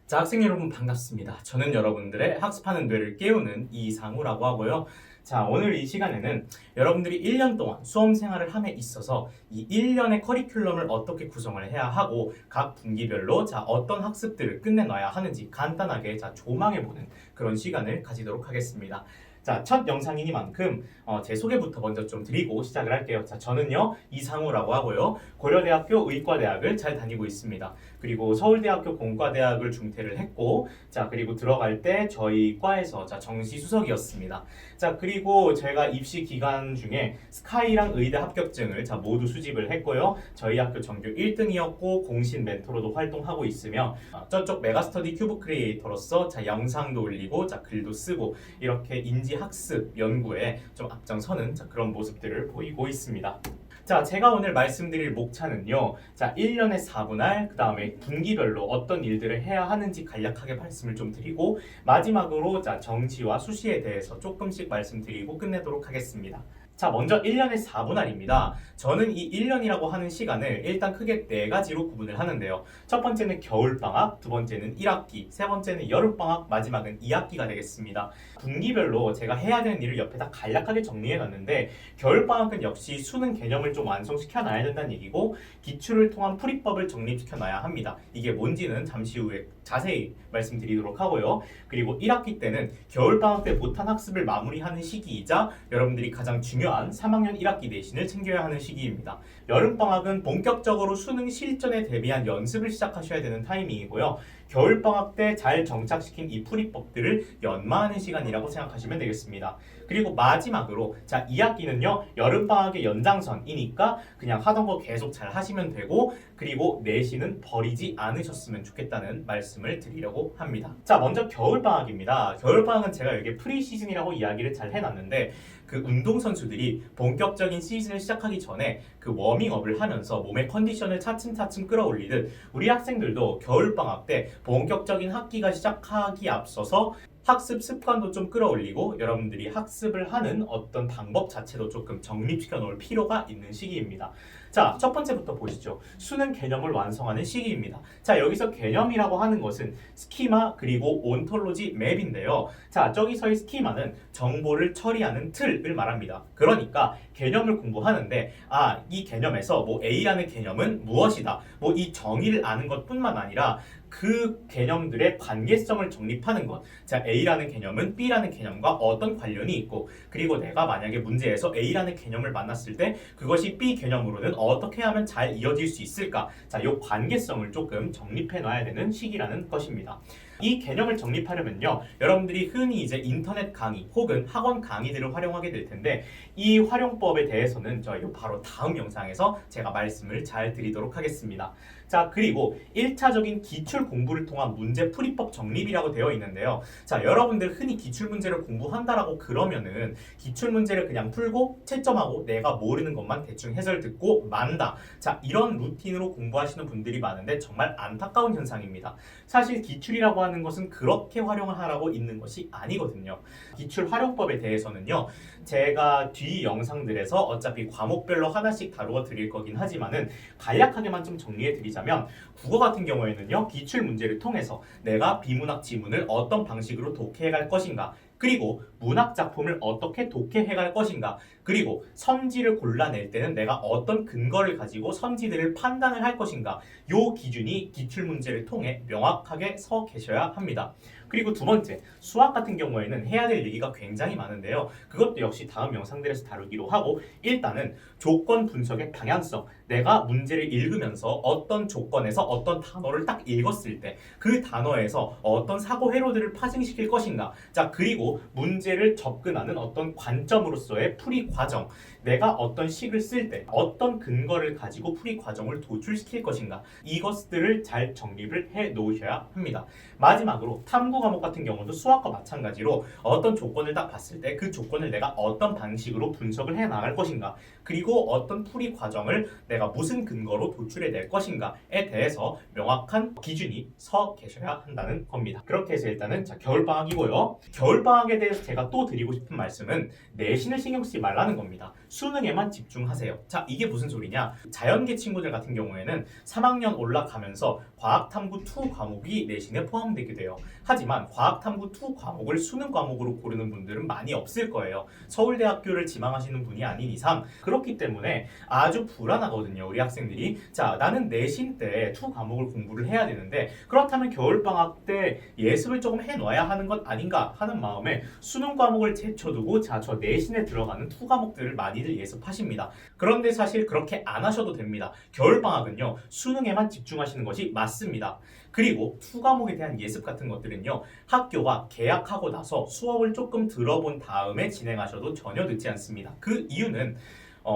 자, 학생 여러분 반갑습니다. 저는 여러분들의 학습하는 뇌를 깨우는 이상우라고 하고요. 자, 오늘 이 시간에는 여러분들이 1년 동안 수험 생활을 함에 있어서 이 1년의 커리큘럼을 어떻게 구성을 해야 하고 각 분기별로 어떤 학습들을 끝내놔야 하는지 간단하게 조망해보는 그런 시간을 가지도록 하겠습니다. 자, 첫 영상이니만큼 제 소개부터 먼저 좀 드리고 시작을 할게요. 자, 저는요, 이상우라고 하고요. 고려대학교 의과대학을 잘 다니고 있습니다. 그리고 서울대학교 공과대학을 중퇴를 했고, 자, 그리고 들어갈 때 저희 과에서 정시 수석이었습니다. 자, 그리고 제가 입시 기간 중에 스카이랑 의대 합격증을 모두 수집을 했고요. 저희 학교 전교 1등이었고, 공신 멘토로도 활동하고 있으며, 저쪽 메가스터디 큐브 크리에이터로서 영상도 올리고, 글도 쓰고, 이렇게 인지 학습 연구에 좀 앞장서는 그런 모습들을 보이고 있습니다. 자, 제가 오늘 말씀드릴 목차는요. 1년에 4분할, 그 다음에 분기별로 어떤 일들을 해야 하는지 간략하게 말씀을 좀 드리고 마지막으로 정시와 수시에 대해서 조금씩 말씀드리고 끝내도록 하겠습니다. 자, 먼저 1년에 4분할입니다. 저는 이 1년이라고 하는 시간을 일단 크게 4가지로 구분을 하는데요. 첫 번째는 겨울방학, 두 번째는 1학기, 세 번째는 여름방학, 마지막은 2학기가 되겠습니다. 분기별로 제가 해야 되는 일을 옆에다 간략하게 정리해놨는데 겨울방학은 역시 수능 개념을 좀 완성시켜 놔야 된다는 얘기고 기출을 통한 풀이법을 정립시켜 놔야 합니다. 이게 뭔지는 잠시 후에 자세히 말씀드리도록 하고요. 그리고 1학기 때는 겨울방학 때 못한 학습을 마무리하는 시기이자 여러분들이 가장 중요한 3학년 1학기 내신을 챙겨야 하는 시기입니다. 여름방학은 본격적으로 수능 실전에 대비한 연습을 시작하셔야 되는 타이밍이고요. 겨울방학 때 잘 정착시킨 이 풀이법들을 연마하는 시간이라고 생각하시면 되겠습니다. 그리고 마지막으로 2학기는요. 여름방학의 연장선이니까 그냥 하던 거 계속 잘 하시면 되고 그리고 내신은 버리지 않으셨으면 좋겠다는 말씀을 드리려고 합니다. 자, 먼저 겨울방학입니다. 겨울방학은 제가 여기 프리시즌이라고 이야기를 잘 해놨는데 그 운동선수들이 본격적인 시즌을 시작하기 전에 그 워밍업을 하면서 몸의 컨디션을 차츰차츰 끌어올리듯 우리 학생들도 겨울방학 때 본격적인 학기가 시작하기 앞서서 학습 습관도 좀 끌어올리고 여러분들이 학습을 하는 어떤 방법 자체도 조금 정립시켜 놓을 필요가 있는 시기입니다. 자, 첫 번째부터 보시죠. 수능 개념을 완성하는 시기입니다. 자, 여기서 개념이라고 하는 것은 스키마 그리고 온톨로지 맵인데요. 자, 저기서의 스키마는 정보를 처리하는 틀을 말합니다. 그러니까 개념을 공부하는데 이 개념에서 A라는 개념은 무엇이다. 이 정의를 아는 것뿐만 아니라 그 개념들의 관계성을 정립하는 것. 자, A라는 개념은 B라는 개념과 어떤 관련이 있고 그리고 내가 만약에 문제에서 A라는 개념을 만났을 때 그것이 B 개념으로는 어떻게 하면 잘 이어질 수 있을까? 자, 이 관계성을 조금 정립해 놔야 되는 시기라는 것입니다. 이 개념을 정립하려면요. 여러분들이 흔히 이제 인터넷 강의 혹은 학원 강의들을 활용하게 될 텐데 이 활용법에 대해서는 저희 바로 다음 영상에서 제가 말씀을 잘 드리도록 하겠습니다. 자, 그리고 1차적인 기출 공부를 통한 문제 풀이법 정립이라고 되어 있는데요. 자, 여러분들 흔히 기출 문제를 공부한다라고 그러면은 기출 문제를 그냥 풀고 채점하고 내가 모르는 것만 대충 해설 듣고 만다. 자, 이런 루틴으로 공부하시는 분들이 많은데 정말 안타까운 현상입니다. 사실 기출이라고 하는 것은 그렇게 활용을 하라고 있는 것이 아니거든요. 기출 활용법에 대해서는요. 제가 뒤 영상들에서 어차피 과목별로 하나씩 다루어 드릴 거긴 하지만은 간략하게만 좀 정리해 드리자면 국어 같은 경우에는요. 기출 문제를 통해서 내가 비문학 지문을 어떤 방식으로 독해해 갈 것인가 그리고 문학 작품을 어떻게 독해해 갈 것인가 그리고 선지를 골라낼 때는 내가 어떤 근거를 가지고 선지들을 판단을 할 것인가 요 기준이 기출문제를 통해 명확하게 서 계셔야 합니다. 그리고 두 번째, 수학 같은 경우에는 해야 될 얘기가 굉장히 많은데요. 그것도 역시 다음 영상들에서 다루기로 하고 일단은 조건 분석의 방향성 내가 문제를 읽으면서 어떤 조건에서 어떤 단어를 딱 읽었을 때 그 단어에서 어떤 사고 회로들을 파생시킬 것인가 자 그리고 문제를 접근하는 어떤 관점으로서의 풀이 과정 내가 어떤 식을 쓸 때 어떤 근거를 가지고 풀이 과정을 도출시킬 것인가 이것들을 잘 정립을 해 놓으셔야 합니다. 마지막으로 탐구 과목 같은 경우도 수학과 마찬가지로 어떤 조건을 딱 봤을 때 그 조건을 내가 어떤 방식으로 분석을 해 나갈 것인가 그리고 어떤 풀이 과정을 내가 무슨 근거로 도출해낼 것인가에 대해서 명확한 기준이 서 계셔야 한다는 겁니다. 그렇게 해서 일단은 겨울방학이고요. 겨울방학에 대해서 제가 또 드리고 싶은 말씀은 내신을 신경 쓰지 말라는 겁니다. 수능에만 집중하세요. 자, 이게 무슨 소리냐? 자연계 친구들 같은 경우에는 3학년 올라가면서 과학탐구 2 과목이 내신에 포함되게 돼요. 하지만 과학탐구 2 과목을 수능 과목으로 고르는 분들은 많이 없을 거예요. 서울대학교를 지망하시는 분이 아닌 이상. 그렇기 때문에 아주 불안하거든요, 우리 학생들이. 자, 나는 내신 때 2 과목을 공부를 해야 되는데 그렇다면 겨울방학 때 예습을 조금 해놔야 하는 것 아닌가 하는 마음에 수능 과목을 제쳐두고 자, 저 내신에 들어가는 2 과목들을 많이들 예습하십니다. 그런데 사실 그렇게 안 하셔도 됩니다. 겨울방학은요, 수능에만 집중하시는 것이 맞습니다. 그리고 2 과목에 대한 예습 같은 것들은요, 학교와 계약하고 나서 수업을 조금 들어본 다음에 진행하셔도 전혀 늦지 않습니다. 그 이유는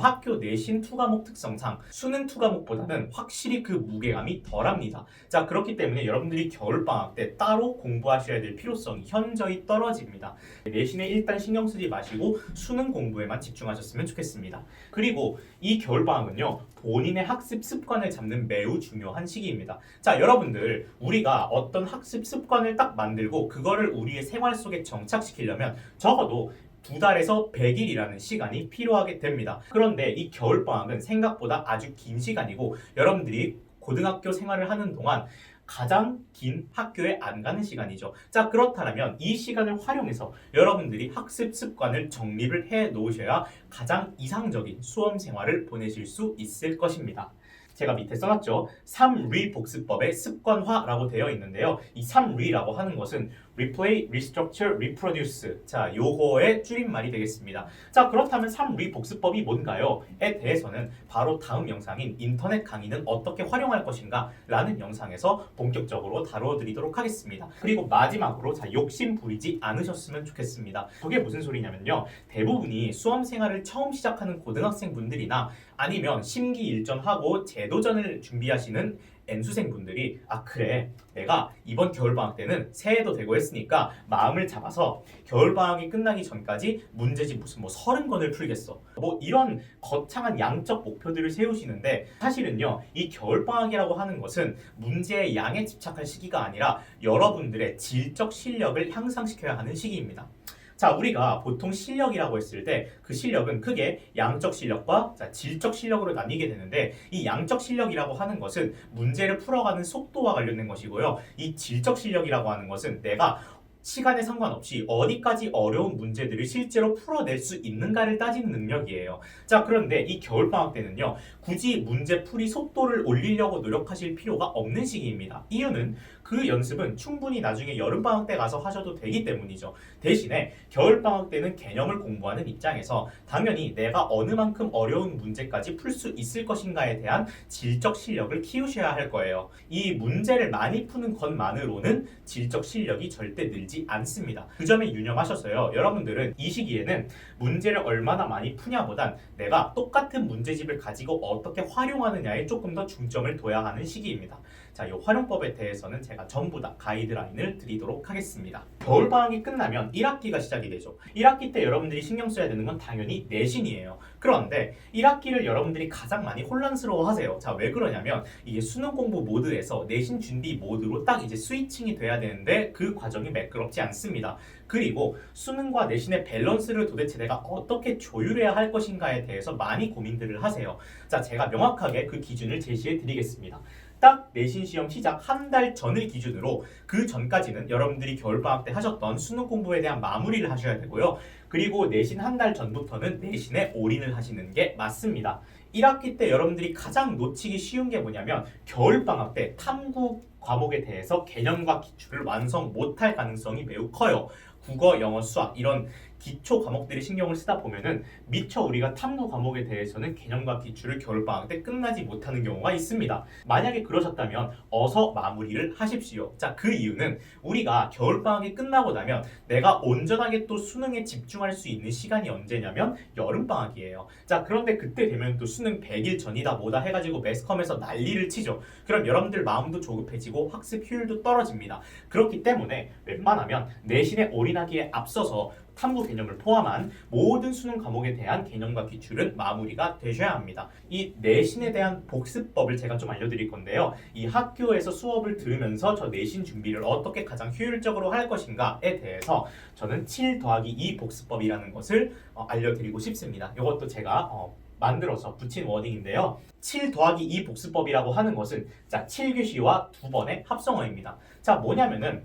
학교 내신 2 과목 특성상 수능 2 과목보다는 확실히 그 무게감이 덜합니다. 자, 그렇기 때문에 여러분들이 겨울방학 때 따로 공부하셔야 될 필요성이 현저히 떨어집니다. 내신에 일단 신경 쓰지 마시고 수능 공부에만 집중하셨으면 좋겠습니다. 그리고 이 겨울방학은요, 본인의 학습 습관을 잡는 매우 중요한 시기입니다. 자, 여러분들, 우리가 어떤 학습 습관을 딱 만들고 그거를 우리의 생활 속에 정착시키려면 적어도 2달에서 100일이라는 시간이 필요하게 됩니다. 그런데 이 겨울방학은 생각보다 아주 긴 시간이고 여러분들이 고등학교 생활을 하는 동안 가장 긴 학교에 안 가는 시간이죠. 자, 그렇다면 이 시간을 활용해서 여러분들이 학습 습관을 정립을 해 놓으셔야 가장 이상적인 수험 생활을 보내실 수 있을 것입니다. 제가 밑에 써놨죠. 3리 복습법의 습관화라고 되어 있는데요. 이 3리라고 하는 것은 Replay, Restructure, Reproduce. 자, 요거의 줄임말이 되겠습니다. 자, 그렇다면 3리 복습법이 뭔가요? 에 대해서는 바로 다음 영상인 인터넷 강의는 어떻게 활용할 것인가 라는 영상에서 본격적으로 다뤄드리도록 하겠습니다. 그리고 마지막으로 자, 욕심 부리지 않으셨으면 좋겠습니다. 그게 무슨 소리냐면요, 대부분이 수험 생활을 처음 시작하는 고등학생분들이나 아니면 심기일전하고 제도전을 준비하시는 N수생분들이 그래, 내가 이번 겨울방학 때는 새해도 되고 했으니까 마음을 잡아서 겨울방학이 끝나기 전까지 문제집 무슨 30권을 풀겠어, 이런 거창한 양적 목표들을 세우시는데 사실은요, 이 겨울방학이라고 하는 것은 문제의 양에 집착할 시기가 아니라 여러분들의 질적 실력을 향상시켜야 하는 시기입니다. 자, 우리가 보통 실력이라고 했을 때 그 실력은 크게 양적 실력과 질적 실력으로 나뉘게 되는데 이 양적 실력이라고 하는 것은 문제를 풀어가는 속도와 관련된 것이고요. 이 질적 실력이라고 하는 것은 내가 시간에 상관없이 어디까지 어려운 문제들을 실제로 풀어낼 수 있는가를 따지는 능력이에요. 자, 그런데 이 겨울방학 때는요, 굳이 문제풀이 속도를 올리려고 노력하실 필요가 없는 시기입니다. 이유는 그 연습은 충분히 나중에 여름방학 때 가서 하셔도 되기 때문이죠. 대신에 겨울방학 때는 개념을 공부하는 입장에서 당연히 내가 어느 만큼 어려운 문제까지 풀 수 있을 것인가에 대한 질적 실력을 키우셔야 할 거예요. 이 문제를 많이 푸는 것만으로는 질적 실력이 절대 늘지 않습니다. 그 점에 유념하셔서요, 여러분들은 이 시기에는 문제를 얼마나 많이 푸냐보단 내가 똑같은 문제집을 가지고 어떻게 활용하느냐에 조금 더 중점을 둬야 하는 시기입니다. 자, 이 활용법에 대해서는 제가 전부 다 가이드라인을 드리도록 하겠습니다. 겨울방학이 끝나면 1학기가 시작이 되죠. 1학기 때 여러분들이 신경 써야 되는 건 당연히 내신이에요. 그런데 1학기를 여러분들이 가장 많이 혼란스러워 하세요. 자, 왜 그러냐면 이게 수능 공부 모드에서 내신 준비 모드로 딱 이제 스위칭이 돼야 되는데 그 과정이 매끄럽지 않습니다. 그리고 수능과 내신의 밸런스를 도대체 내가 어떻게 조율해야 할 것인가에 대해서 많이 고민들을 하세요. 자, 제가 명확하게 그 기준을 제시해 드리겠습니다. 딱 내신 시험 시작 한 달 전을 기준으로 그 전까지는 여러분들이 겨울방학 때 하셨던 수능 공부에 대한 마무리를 하셔야 되고요. 그리고 내신 한 달 전부터는 내신에 올인을 하시는 게 맞습니다. 1학기 때 여러분들이 가장 놓치기 쉬운 게 뭐냐면 겨울방학 때 탐구 과목에 대해서 개념과 기출을 완성 못할 가능성이 매우 커요. 국어, 영어, 수학 이런 기초 과목들이 신경을 쓰다 보면은 미처 우리가 탐구 과목에 대해서는 개념과 기출을 겨울방학 때 끝나지 못하는 경우가 있습니다. 만약에 그러셨다면 어서 마무리를 하십시오. 자, 그 이유는 우리가 겨울방학이 끝나고 나면 내가 온전하게 또 수능에 집중할 수 있는 시간이 언제냐면 여름방학이에요. 자, 그런데 그때 되면 또 수능 100일 전이다 뭐다 해가지고 매스컴에서 난리를 치죠. 그럼 여러분들 마음도 조급해지고 학습 효율도 떨어집니다. 그렇기 때문에 웬만하면 내신에 올인하기에 앞서서 탐구 개념을 포함한 모든 수능 과목에 대한 개념과 기출은 마무리가 되셔야 합니다. 이 내신에 대한 복습법을 제가 좀 알려드릴 건데요. 이 학교에서 수업을 들으면서 저 내신 준비를 어떻게 가장 효율적으로 할 것인가에 대해서 저는 7 더하기 2 복습법이라는 것을 알려드리고 싶습니다. 이것도 제가 만들어서 붙인 워딩인데요. 7 더하기 2 복습법이라고 하는 것은 7교시와 2번의 합성어입니다. 자, 뭐냐면은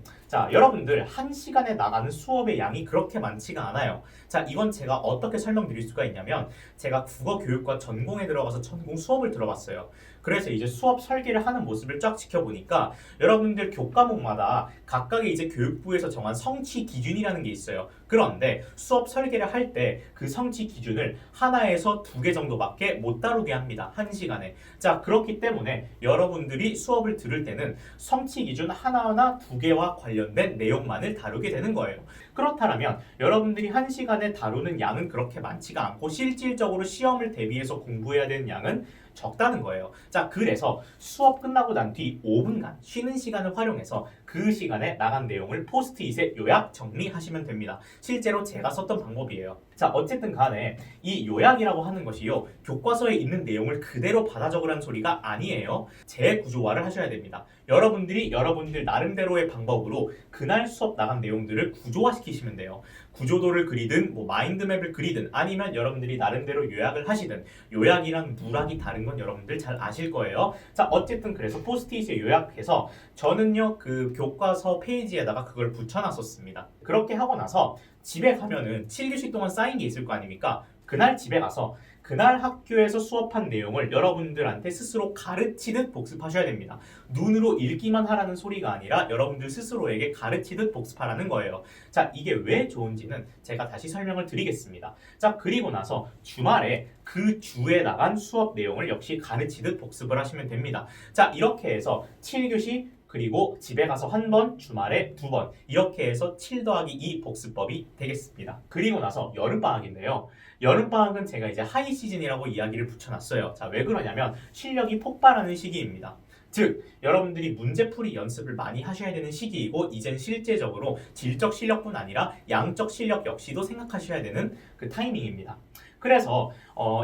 여러분들 1시간에 나가는 수업의 양이 그렇게 많지가 않아요. 자, 이건 제가 어떻게 설명드릴 수가 있냐면 제가 국어교육과 전공에 들어가서 전공 수업을 들어봤어요. 그래서 이제 수업 설계를 하는 모습을 쫙 지켜보니까 여러분들 교과목마다 각각의 이제 교육부에서 정한 성취 기준이라는 게 있어요. 그런데 수업 설계를 할 때 그 성취 기준을 하나에서 2개 정도밖에 못 다루게 합니다. 1시간에. 자, 그렇기 때문에 여러분들이 수업을 들을 때는 성취 기준 하나하나 2개와 관련된 내용만을 다루게 되는 거예요. 그렇다면 여러분들이 1시간에 다루는 양은 그렇게 많지가 않고 실질적으로 시험을 대비해서 공부해야 되는 양은 적다는 거예요. 자, 그래서 수업 끝나고 난 뒤 5분간 쉬는 시간을 활용해서 그 시간에 나간 내용을 포스트잇에 요약 정리하시면 됩니다. 실제로 제가 썼던 방법이에요. 자, 어쨌든 간에 이 요약이라고 하는 것이요, 교과서에 있는 내용을 그대로 받아 적으라는 소리가 아니에요. 재구조화를 하셔야 됩니다. 여러분들이 여러분들 나름대로의 방법으로 그날 수업 나간 내용들을 구조화시키시면 돼요. 구조도를 그리든 마인드맵을 그리든 아니면 여러분들이 나름대로 요약을 하시든, 요약이랑 누락이 다른 건 여러분들 잘 아실 거예요. 자, 어쨌든 그래서 포스트잇에 요약해서 저는요 그 교과서 페이지에다가 그걸 붙여놨었습니다. 그렇게 하고 나서 집에 가면은 7교시 동안 쌓인 게 있을 거 아닙니까? 그날 집에 가서 그날 학교에서 수업한 내용을 여러분들한테 스스로 가르치듯 복습하셔야 됩니다. 눈으로 읽기만 하라는 소리가 아니라 여러분들 스스로에게 가르치듯 복습하라는 거예요. 자, 이게 왜 좋은지는 제가 다시 설명을 드리겠습니다. 자, 그리고 나서 주말에 그 주에 나간 수업 내용을 역시 가르치듯 복습을 하시면 됩니다. 자, 이렇게 해서 7교시 그리고 집에 가서 1번, 주말에 2번, 이렇게 해서 7 더하기 2 복습법이 되겠습니다. 그리고 나서 여름방학인데요. 여름방학은 제가 이제 하이 시즌이라고 이야기를 붙여놨어요. 자, 왜 그러냐면 실력이 폭발하는 시기입니다. 즉, 여러분들이 문제풀이 연습을 많이 하셔야 되는 시기이고, 이젠 실제적으로 질적 실력뿐 아니라 양적 실력 역시도 생각하셔야 되는 그 타이밍입니다. 그래서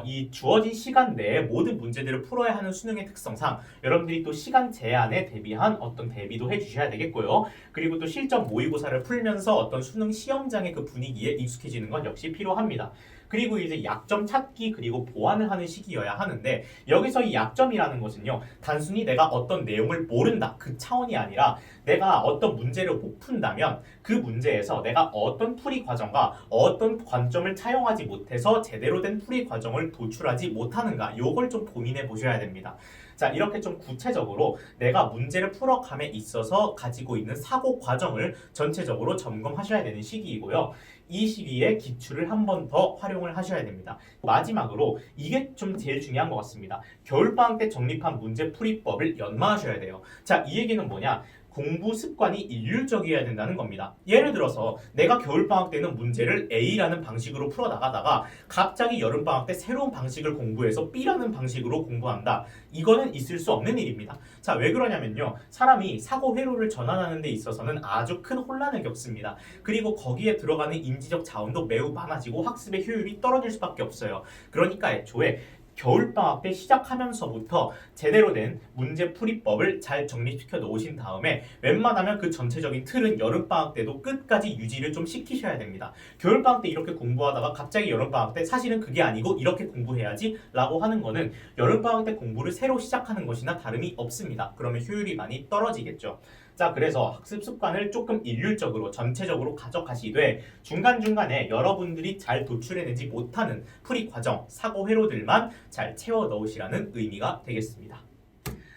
이 주어진 시간 내에 모든 문제들을 풀어야 하는 수능의 특성상 여러분들이 또 시간 제한에 대비한 어떤 대비도 해주셔야 되겠고요. 그리고 또 실전 모의고사를 풀면서 어떤 수능 시험장의 그 분위기에 익숙해지는 건 역시 필요합니다. 그리고 이제 약점 찾기 그리고 보완을 하는 시기여야 하는데, 여기서 이 약점이라는 것은요, 단순히 내가 어떤 내용을 모른다 그 차원이 아니라 내가 어떤 문제를 못 푼다면 그 문제에서 내가 어떤 풀이 과정과 어떤 관점을 차용하지 못해서 제대로 된 풀이 과정을 도출하지 못하는가, 요걸 좀 고민해 보셔야 됩니다. 자, 이렇게 좀 구체적으로 내가 문제를 풀어감에 있어서 가지고 있는 사고 과정을 전체적으로 점검하셔야 되는 시기이고요. 이 시기에 기출을 한 번 더 활용을 하셔야 됩니다. 마지막으로 이게 좀 제일 중요한 것 같습니다. 겨울방학 때 정립한 문제풀이법을 연마하셔야 돼요. 자, 이 얘기는 뭐냐? 공부 습관이 일률적이어야 된다는 겁니다. 예를 들어서 내가 겨울방학 때는 문제를 A라는 방식으로 풀어나가다가 갑자기 여름방학 때 새로운 방식을 공부해서 B라는 방식으로 공부한다. 이거는 있을 수 없는 일입니다. 자, 왜 그러냐면요, 사람이 사고 회로를 전환하는 데 있어서는 아주 큰 혼란을 겪습니다. 그리고 거기에 들어가는 인지적 자원도 매우 많아지고 학습의 효율이 떨어질 수밖에 없어요. 그러니까 애초에 겨울방학 때 시작하면서부터 제대로 된 문제풀이법을 잘 정립시켜 놓으신 다음에 웬만하면 그 전체적인 틀은 여름방학 때도 끝까지 유지를 좀 시키셔야 됩니다. 겨울방학 때 이렇게 공부하다가 갑자기 여름방학 때 사실은 그게 아니고 이렇게 공부해야지 라고 하는 거는 여름방학 때 공부를 새로 시작하는 것이나 다름이 없습니다. 그러면 효율이 많이 떨어지겠죠. 자, 그래서 학습 습관을 조금 일률적으로 전체적으로 가져가시되 중간중간에 여러분들이 잘 도출해내지 못하는 풀이 과정, 사고 회로들만 잘 채워 넣으시라는 의미가 되겠습니다.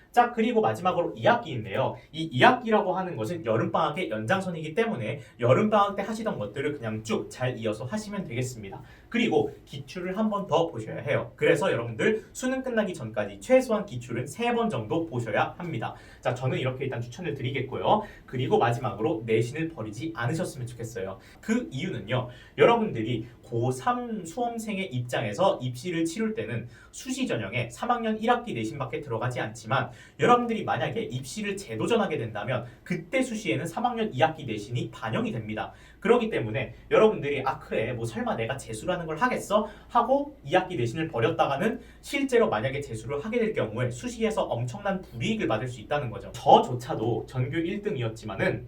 자, 그리고 마지막으로 2학기인데요. 이 2학기라고 하는 것은 여름방학의 연장선이기 때문에 여름방학 때 하시던 것들을 그냥 쭉 잘 이어서 하시면 되겠습니다. 그리고 기출을 한 번 더 보셔야 해요. 그래서 여러분들 수능 끝나기 전까지 최소한 기출은 3번 정도 보셔야 합니다. 자, 저는 이렇게 일단 추천을 드리겠고요. 그리고 마지막으로 내신을 버리지 않으셨으면 좋겠어요. 그 이유는요. 여러분들이 고3 수험생의 입장에서 입시를 치룰 때는 수시 전형에 3학년 1학기 내신밖에 들어가지 않지만 여러분들이 만약에 입시를 재도전하게 된다면 그때 수시에는 3학년 2학기 내신이 반영이 됩니다. 그렇기 때문에 여러분들이 그래 뭐 설마 내가 재수라는 걸 하겠어? 하고 2학기 내신을 버렸다가는 실제로 만약에 재수를 하게 될 경우에 수시에서 엄청난 불이익을 받을 수 있다는 거죠. 저조차도 전교 1등이었지만은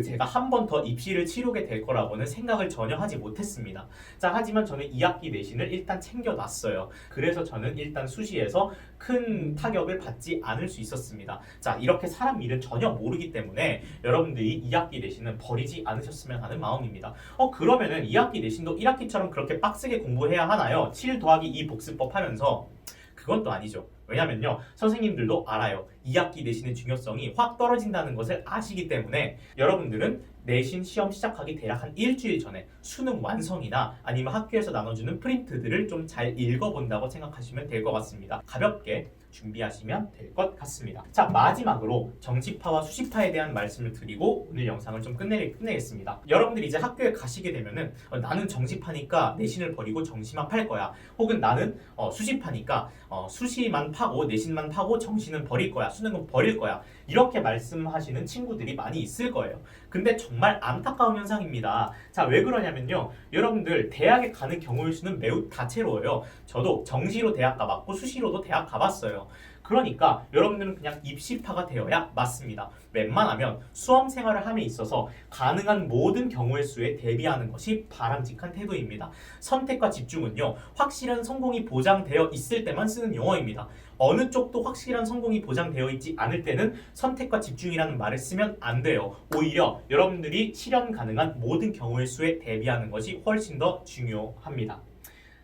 제가 한 번 더 입시를 치르게 될 거라고는 생각을 전혀 하지 못했습니다. 자, 하지만 저는 2학기 내신을 일단 챙겨놨어요. 그래서 저는 일단 수시에서 큰 타격을 받지 않을 수 있었습니다. 자, 이렇게 사람 일은 전혀 모르기 때문에 여러분들이 2학기 내신은 버리지 않으셨으면 하는 마음입니다. 그러면은 2학기 내신도 1학기처럼 그렇게 빡세게 공부해야 하나요? 7 더하기 2 복습법 하면서 그건 또 아니죠. 왜냐면요, 선생님들도 알아요. 2학기 내신의 중요성이 확 떨어진다는 것을 아시기 때문에 여러분들은 내신 시험 시작하기 대략 한 일주일 전에 수능 완성이나 아니면 학교에서 나눠주는 프린트들을 좀 잘 읽어본다고 생각하시면 될 것 같습니다. 가볍게 준비하시면 될 것 같습니다. 자, 마지막으로 정시파와 수시파에 대한 말씀을 드리고 오늘 영상을 좀 끝내겠습니다. 여러분들이 이제 학교에 가시게 되면은 나는 정시파니까 내신을 버리고 정시만 팔 거야. 혹은 나는 수시파니까 수시만 파고 내신만 파고 정시는 버릴 거야. 수능은 버릴 거야. 이렇게 말씀하시는 친구들이 많이 있을 거예요. 근데 정말 안타까운 현상입니다. 자, 왜 그러냐면요. 여러분들 대학에 가는 경우의 수는 매우 다채로워요. 저도 정시로 대학 가봤고 수시로도 대학 가봤어요. 그러니까 여러분들은 그냥 입시파가 되어야 맞습니다. 웬만하면 수험 생활을 함에 있어서 가능한 모든 경우의 수에 대비하는 것이 바람직한 태도입니다. 선택과 집중은요, 확실한 성공이 보장되어 있을 때만 쓰는 용어입니다. 어느 쪽도 확실한 성공이 보장되어 있지 않을 때는 선택과 집중이라는 말을 쓰면 안 돼요. 오히려 여러분들이 실현 가능한 모든 경우의 수에 대비하는 것이 훨씬 더 중요합니다.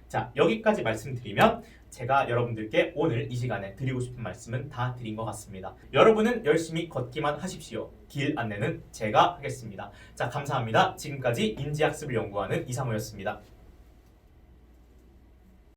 자, 여기까지 말씀드리면 제가 여러분들께 오늘 이 시간에 드리고 싶은 말씀은 다 드린 것 같습니다. 여러분은 열심히 걷기만 하십시오. 길 안내는 제가 하겠습니다. 자, 감사합니다. 지금까지 인지학습을 연구하는 이상우였습니다.